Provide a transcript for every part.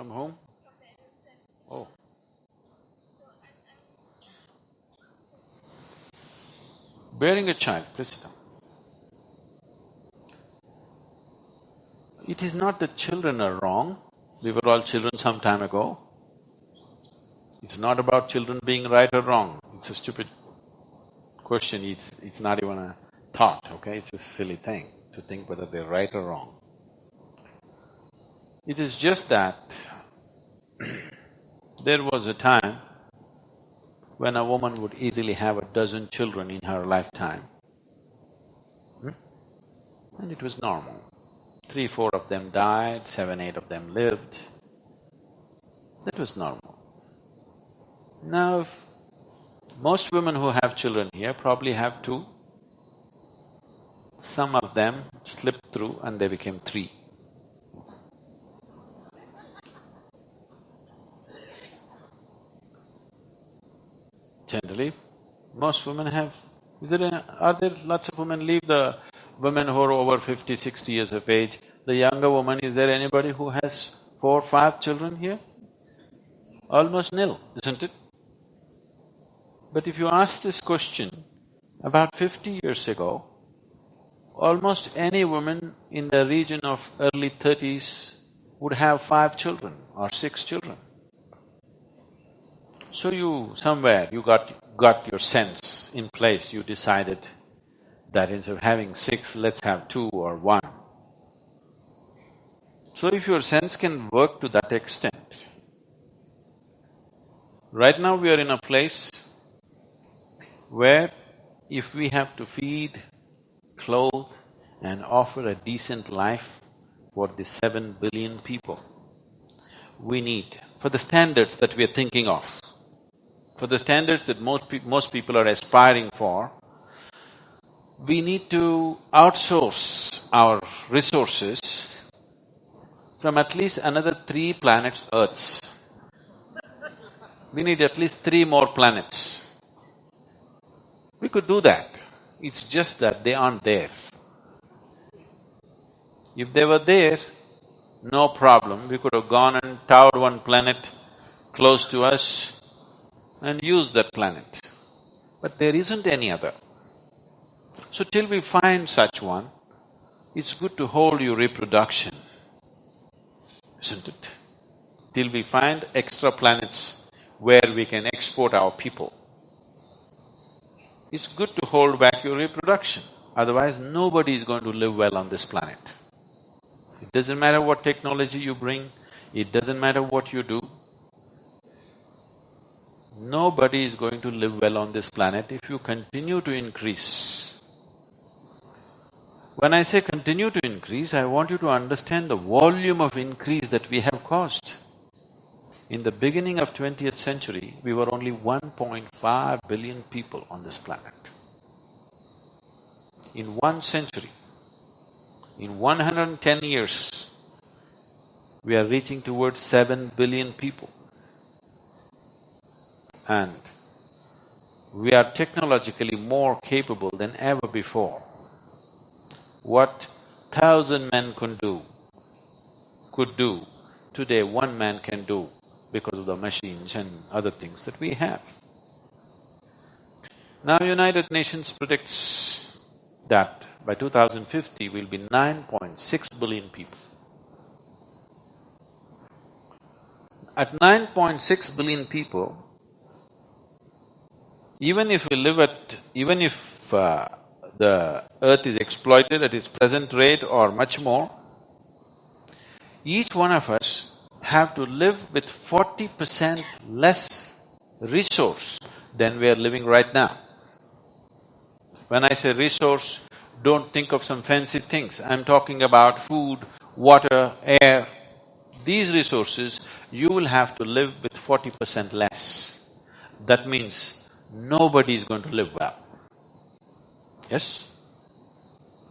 From whom? Oh. Bearing a child, please sit down. It is not that children are wrong, we were all children some time ago. It's not about children being right or wrong, it's a stupid question, it's not even a thought, okay? It's a silly thing to think whether they're right or wrong. It is just that there was a time when a woman would easily have a dozen children in her lifetime, and it was normal. 3, 4 of them died, 7, 8 of them lived. That was normal. Now, most women who have children here probably have 2. Some of them slipped through and they became 3. Generally, most women have… are there lots of women, leave the women who are over 50, 60 years of age, the younger woman, is there anybody who has 4, 5 children here? Almost nil, isn't it? But if you ask this question, about 50 years ago, almost any woman in the region of early 30s would have 5 children or 6 children. So somewhere you got your sense in place, you decided that instead of having 6, let's have 2 or 1. So if your sense can work to that extent, right now we are in a place where if we have to feed, clothe and offer a decent life for the 7 billion people, we need, for the standards that we are thinking of, for the standards that most people are aspiring for, we need to outsource our resources from at least another 3 planets Earths. We need at least 3 more planets. We could do that, it's just that they aren't there. If they were there, no problem, we could have gone and towed one planet close to us and used that planet. But there isn't any other. So till we find such one, it's good to hold your reproduction, isn't it? Till we find extra planets where we can export our people. It's good to hold back your reproduction, otherwise nobody is going to live well on this planet. It doesn't matter what technology you bring, it doesn't matter what you do, nobody is going to live well on this planet if you continue to increase. When I say continue to increase, I want you to understand the volume of increase that we have caused. In the beginning of 20th century, we were only 1.5 billion people on this planet. In 1 century, in 110 years, we are reaching towards 7 billion people. And we are technologically more capable than ever before. What 1,000 men could do, today 1 man can do because of the machines and other things that we have. Now United Nations predicts that by 2050 we'll be 9.6 billion people. At 9.6 billion people, even if the earth is exploited at its present rate or much more, each one of us have to live with 40% less resource than we are living right now. When I say resource, don't think of some fancy things, I'm talking about food, water, air. These resources, you will have to live with 40% less. That means nobody is going to live well. Yes?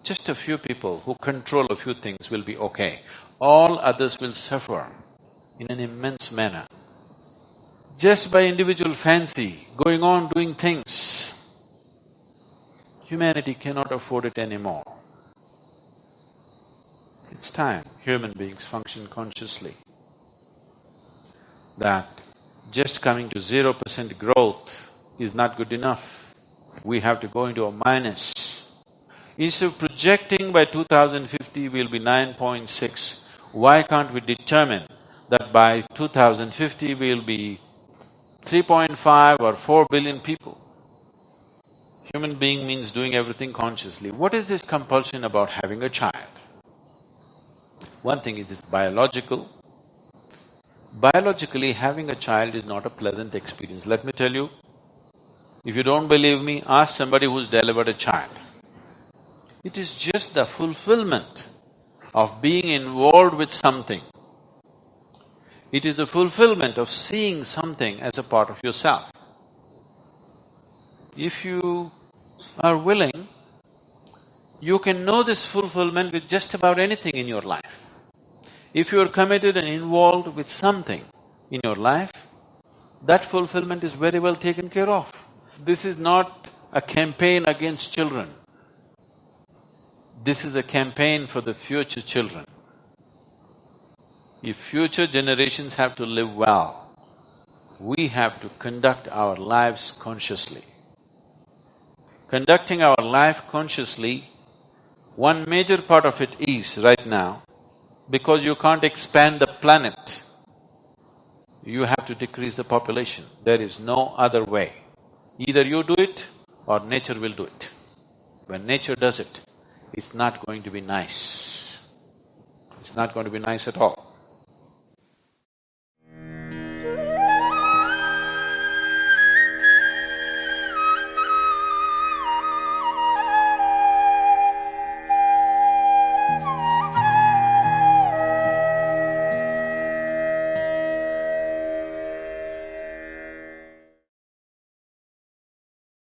Just a few people who control a few things will be okay. All others will suffer in an immense manner. Just by individual fancy, going on doing things, humanity cannot afford it anymore. It's time human beings function consciously. that just coming to 0% growth is not good enough. We have to go into a minus. Instead of projecting by 2050 we'll be 9.6, why can't we determine that by 2050 we'll be 3.5 or 4 billion people? Human being means doing everything consciously. What is this compulsion about having a child? One thing is it's biological. Biologically, having a child is not a pleasant experience. Let me tell you, if you don't believe me, ask somebody who's delivered a child. It is just the fulfillment of being involved with something. It is the fulfillment of seeing something as a part of yourself. If you are willing, you can know this fulfillment with just about anything in your life. If you are committed and involved with something in your life, that fulfillment is very well taken care of. This is not a campaign against children. This is a campaign for the future children. If future generations have to live well, we have to conduct our lives consciously. Conducting our life consciously, one major part of it is right now, because you can't expand the planet, you have to decrease the population. There is no other way. Either you do it or nature will do it. When nature does it, it's not going to be nice. It's not going to be nice at all.